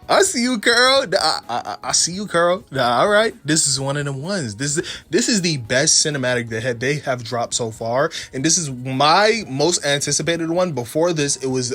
I see you, Carol. I see you, Carol. All right, this is one of them ones. This is the best cinematic that they have dropped so far, and this is my most anticipated one. Before this, it was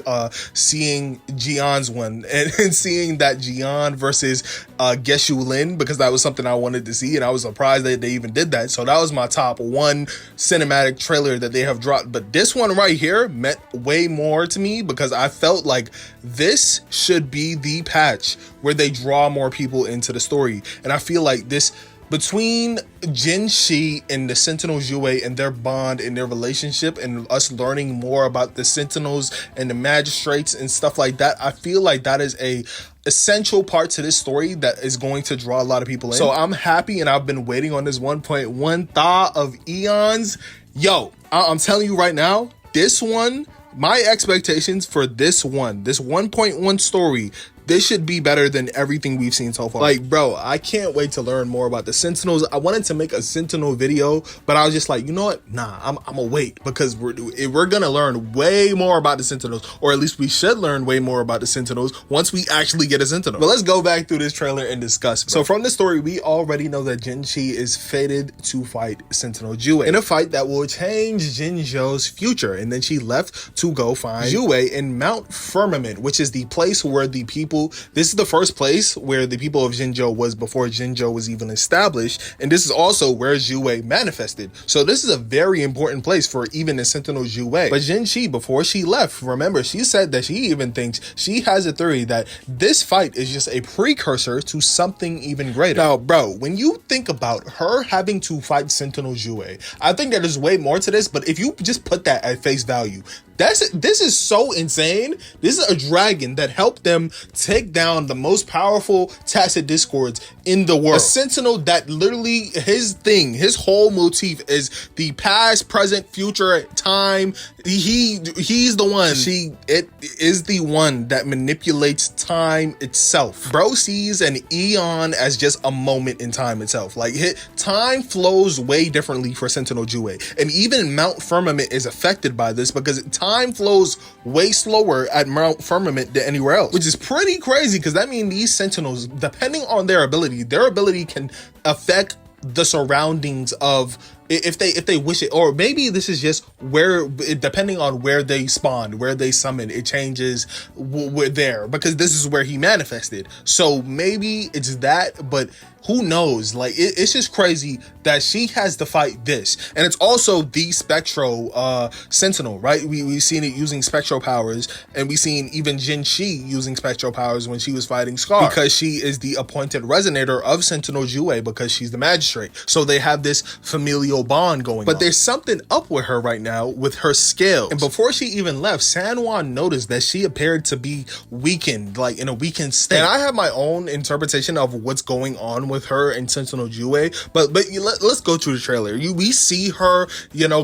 seeing Jian's one and seeing that Jian versus Geshu Lin, because that was something I wanted to see, and I was surprised that they even did that. So that was my top one cinematic trailer that they have dropped. But this one right here meant way more to me because I felt like this should be the patch where they draw more people into the story. And I feel like this, between Jinhsi and the Sentinels Yue and their bond and their relationship and us learning more about the Sentinels and the magistrates and stuff like that, I feel like that is a essential part to this story that is going to draw a lot of people in. So I'm happy, and I've been waiting on this 1.1 thaw of eons. Yo, I'm telling you right now, this one, my expectations for this 1.1 story, this should be better than everything we've seen so far. Like, bro, I can't wait to learn more about the Sentinels. I wanted to make a Sentinel video, but I was just like, you know what? Nah, I'm gonna wait, because we're gonna learn way more about the Sentinels, or at least we should learn way more about the Sentinels once we actually get a Sentinel. But let's go back through this trailer and discuss, bro. So from the story, we already know that Jinhsi is fated to fight Sentinel Yue in a fight that will change Jinzhou's future. And then she left to go find Yue in Mount Firmament, which is the place where the people, this is the first place where the people of Jinzhou was before Jinzhou was even established, and this is also where Yue manifested. So this is a very important place for even the Sentinel Yue. But Jinhsi, before she left, remember, she said that she even thinks, she has a theory that this fight is just a precursor to something even greater. Now, bro, when you think about her having to fight Sentinel Yue, I think that there's way more to this, but if you just put that at face value, this is so insane. This is a dragon that helped them take down the most powerful tacit discords in the world. A sentinel that literally, his whole motif is the past, present, future, time. He's the one. It is the one that manipulates time itself. Bro sees an eon as just a moment in time itself. Like, time flows way differently for Sentinel Yue, and even Mount Firmament is affected by this because time flows way slower at Mount Firmament than anywhere else, which is pretty crazy, because that means these Sentinels, depending on their ability can affect the surroundings of, if they wish it, or maybe this is just where, depending on where they spawn, where they summon, it changes where there, because this is where he manifested. So maybe it's that, but who knows? Like, it's just crazy that she has to fight this. And it's also the Spectro Sentinel, right? We've seen it using Spectro powers, and we've seen even Jinhsi using Spectro powers when she was fighting Scar, because she is the appointed resonator of Sentinel Yue, because she's the magistrate. So they have this familial bond going on. But there's something up with her right now with her scales. And before she even left, Sanwan noticed that she appeared to be weakened, like in a weakened state. And I have my own interpretation of what's going on with her and Sentinel Yue, but let's go to the trailer. We see her,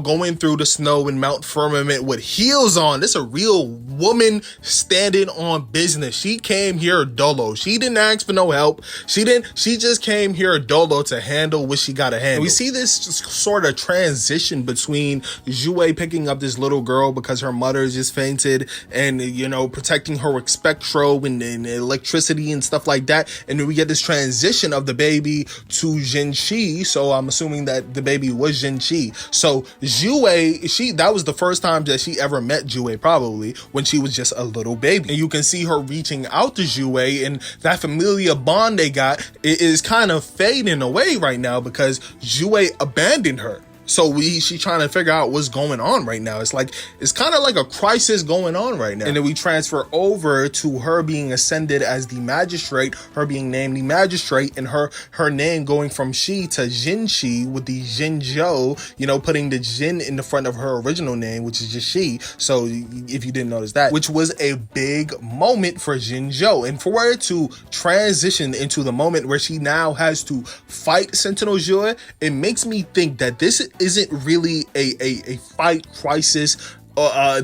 going through the snow in Mount Firmament with heels on. This is a real woman standing on business. She came here dolo. She didn't ask for no help. She just came here dolo to handle what she gotta handle. And we see this sort of transition between Yue picking up this little girl because her mother just fainted, and protecting her with Spectro and electricity and stuff like that. And then we get this transition of the baby to Jinhsi, so I'm assuming that the baby was Jinhsi. So Yue, that was the first time that she ever met Yue, probably when she was just a little baby. And you can see her reaching out to Yue, and that familiar bond they got is kind of fading away right now because Yue abandoned her. So she trying to figure out what's going on right now. It's kind of like a crisis going on right now. And then we transfer over to her being ascended as the magistrate, her being named the magistrate, and her name going from Shi to Jinhsi, with the Jinzhou, putting the Jin in the front of her original name, which is just Shi. So if you didn't notice that, which was a big moment for Jinzhou. And for her to transition into the moment where she now has to fight Sentinel Yue, it makes me think that this isn't really a fight crisis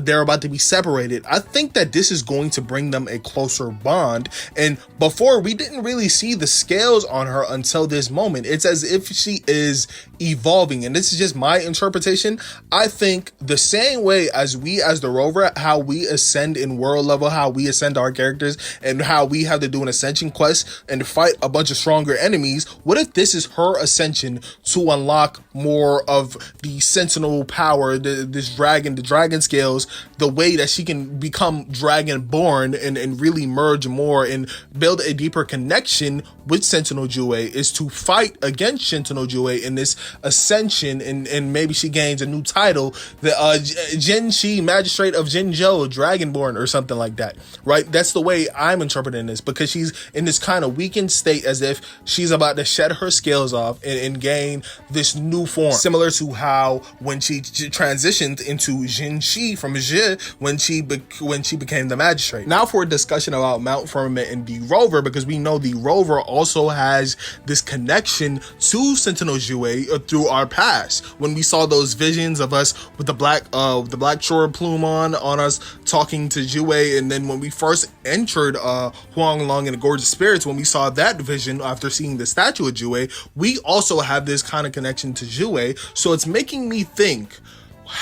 they're about to be separated. I think that this is going to bring them a closer bond. And before, we didn't really see the scales on her until this moment. It's as if she is evolving, and this is just my interpretation. I think the same way as we as the Rover, how we ascend in world level, how we ascend our characters, and how we have to do an ascension quest and fight a bunch of stronger enemies. What if this is her ascension to unlock more of the Sentinel power, the dragon scales, the way that she can become dragon born and really merge more and build a deeper connection with Sentinel Jue, is to fight against Sentinel Jue in this ascension, and maybe she gains a new title, the Jinhsi, Magistrate of Jinzhou, Dragonborn, or something like that, right? That's the way I'm interpreting this, because she's in this kind of weakened state, as if she's about to shed her scales off and gain this new form, similar to how when she transitioned into Jinhsi from Zhi, when she became the Magistrate. Now for a discussion about Mount Firmament and the Rover, because we know the Rover also has this connection to Sentinel Jue through our past, when we saw those visions of us with the black shore plume on us talking to Jue, and then when we first entered Huanglong and the Gorgeous Spirits, when we saw that vision after seeing the statue of Jue, we also have this kind of connection to Jue. So it's making me think,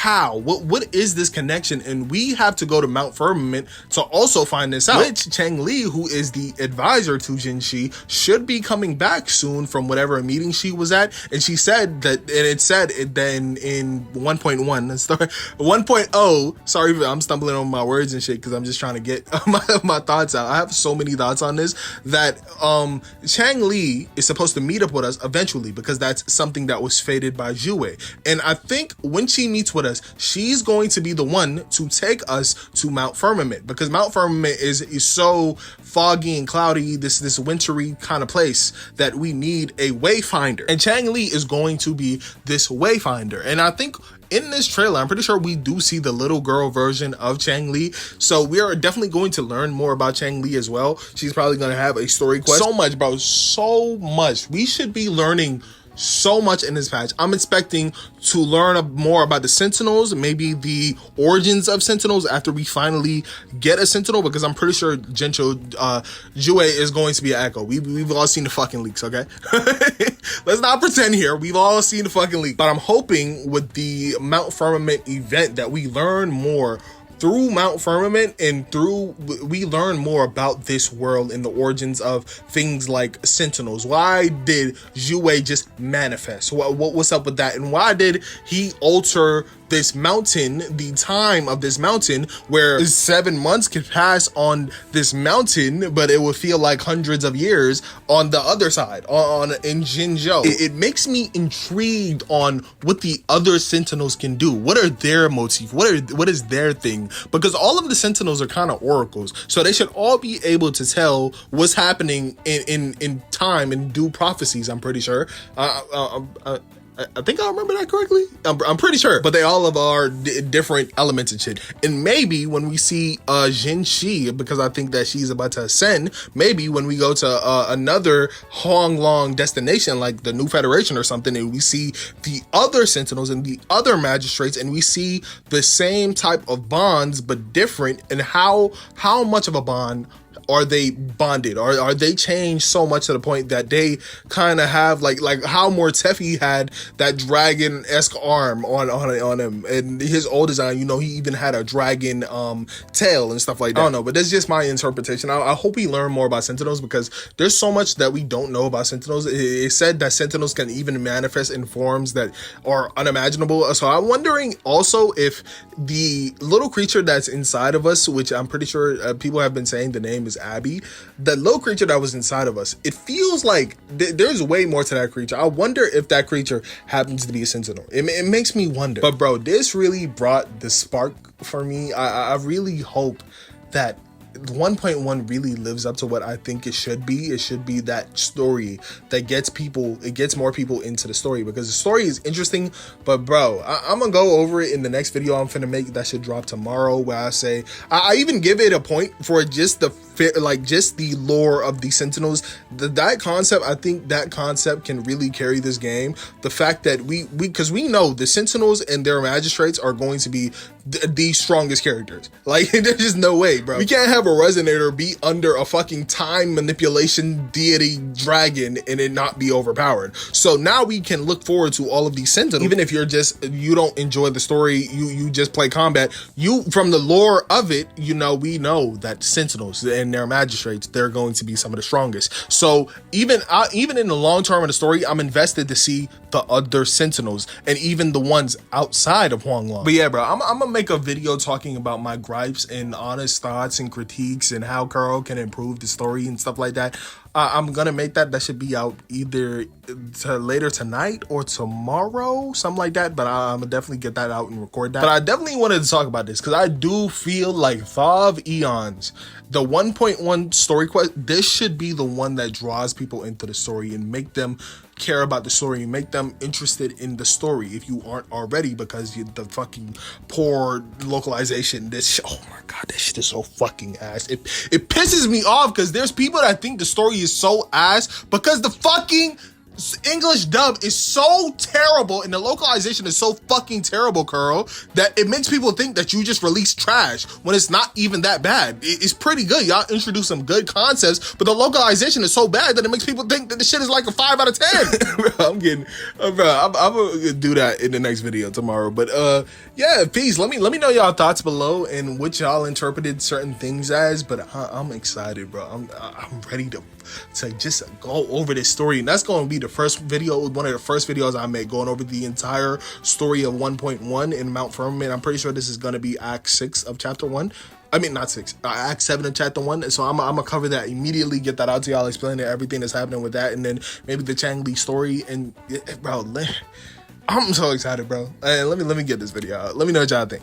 what is this connection? And we have to go to Mount Firmament to also find this out, which Changli, who is the advisor to Jinhsi, should be coming back soon from whatever meeting she was at. And she said that, and it said that in 1.1, 1.0, sorry, I'm stumbling on my words and shit because I'm just trying to get my thoughts out. I have so many thoughts on this, that Changli is supposed to meet up with us eventually, because that's something that was fated by Jue. And I think when she meets with us, she's going to be the one to take us to Mount Firmament, because Mount Firmament is so foggy and cloudy, this wintry kind of place, that we need a wayfinder, and Changli is going to be this wayfinder. And I think in this trailer, I'm pretty sure we do see the little girl version of Changli, so we are definitely going to learn more about Changli as well. She's probably going to have a story quest. So much, bro, so much. We should be learning so much in this patch. I'm expecting to learn more about the Sentinels, maybe the origins of Sentinels after we finally get a Sentinel, because I'm pretty sure Jue is going to be an Echo. We've all seen the fucking leaks, okay? Let's not pretend here. We've all seen the fucking leak. But I'm hoping with the Mount Firmament event that we learn more through Mount Firmament, and we learn more about this world and the origins of things like Sentinels. Why did Jue just manifest? What's up with that? And why did he alter this mountain, the time of this mountain, where 7 months could pass on this mountain, but it would feel like hundreds of years on the other side, in Jinzhou. It makes me intrigued on what the other Sentinels can do. What are their motifs? What is their thing? Because all of the Sentinels are kind of oracles, so they should all be able to tell what's happening in time and do prophecies. I'm pretty sure. I think I remember that correctly. I'm pretty sure, but they all of our different elements and shit. And maybe when we see Jinhsi, because I think that she's about to ascend, maybe when we go to another Huanglong destination, like the New Federation or something, and we see the other Sentinels and the other magistrates, and we see the same type of bonds but different, and how much of a bond are they bonded? Are they changed so much to the point that they kind of have like how Mortefi had that dragon-esque arm on him, and his old design, you know, he even had a dragon tail and stuff like that. I don't know, but that's just my interpretation. I hope we learn more about Sentinels, because there's so much that we don't know about Sentinels. It said that Sentinels can even manifest in forms that are unimaginable. So I'm wondering also if the little creature that's inside of us, which I'm pretty sure people have been saying the name is Abby, that little creature that was inside of us, it feels like there's way more to that creature. I wonder if that creature happens to be a Sentinel. It makes me wonder. But bro, this really brought the spark for me. I really hope that 1.1 really lives up to what I think it should be. It should be that story that gets more people into the story, because the story is interesting. But bro, I'm gonna go over it in the next video I'm finna make that should drop tomorrow, where I say I even give it a point for just the like just the lore of the Sentinels, that concept, I think that concept can really carry this game. The fact that because we know the Sentinels and their magistrates are going to be the strongest characters. Like, there's just no way, bro. We can't have a resonator be under a fucking time manipulation deity dragon and it not be overpowered. So now we can look forward to all of these Sentinels. Even if you don't enjoy the story, you just play combat, from the lore of it, we know that Sentinels and their magistrates, they're going to be some of the strongest. So even in the long term of the story, I'm invested to see the other Sentinels and even the ones outside of Huanglong. But yeah, bro, I'm gonna make a video talking about my gripes and honest thoughts and critiques and how Kuro can improve the story and stuff like that. I'm gonna make that should be out either later tonight or tomorrow, something like that. But I'm gonna definitely get that out and record that. But I definitely wanted to talk about this because I do feel like Thaw of Eons, the 1.1 story quest, this should be the one that draws people into the story and make them care about the story and make them interested in the story if you aren't already, because the fucking poor localization, oh my god, this shit is so fucking ass. It pisses me off because there's people that think the story is so ass because the fucking English dub is so terrible and the localization is so fucking terrible, Kuro, that it makes people think that you just released trash when it's not even that bad. It's pretty good. Y'all introduced some good concepts, but the localization is so bad that it makes people think that the shit is like a 5 out of 10. Bro, I'm gonna do that in the next video tomorrow. But yeah, peace. Let me know y'all thoughts below and what y'all interpreted certain things as. But I'm excited, bro. I'm ready to just go over this story, and that's going to be the first video, one of the first videos I make, going over the entire story of 1.1 in Mount Firmament. I'm pretty sure this is going to be Act 6 of Chapter 1. I mean, not 6, Act 7 of Chapter 1. So I'm gonna cover that immediately, get that out to y'all, explain everything that's happening with that, and then maybe the Changli story. And bro, I'm so excited, bro. And let me get this video out. Let me know what y'all think.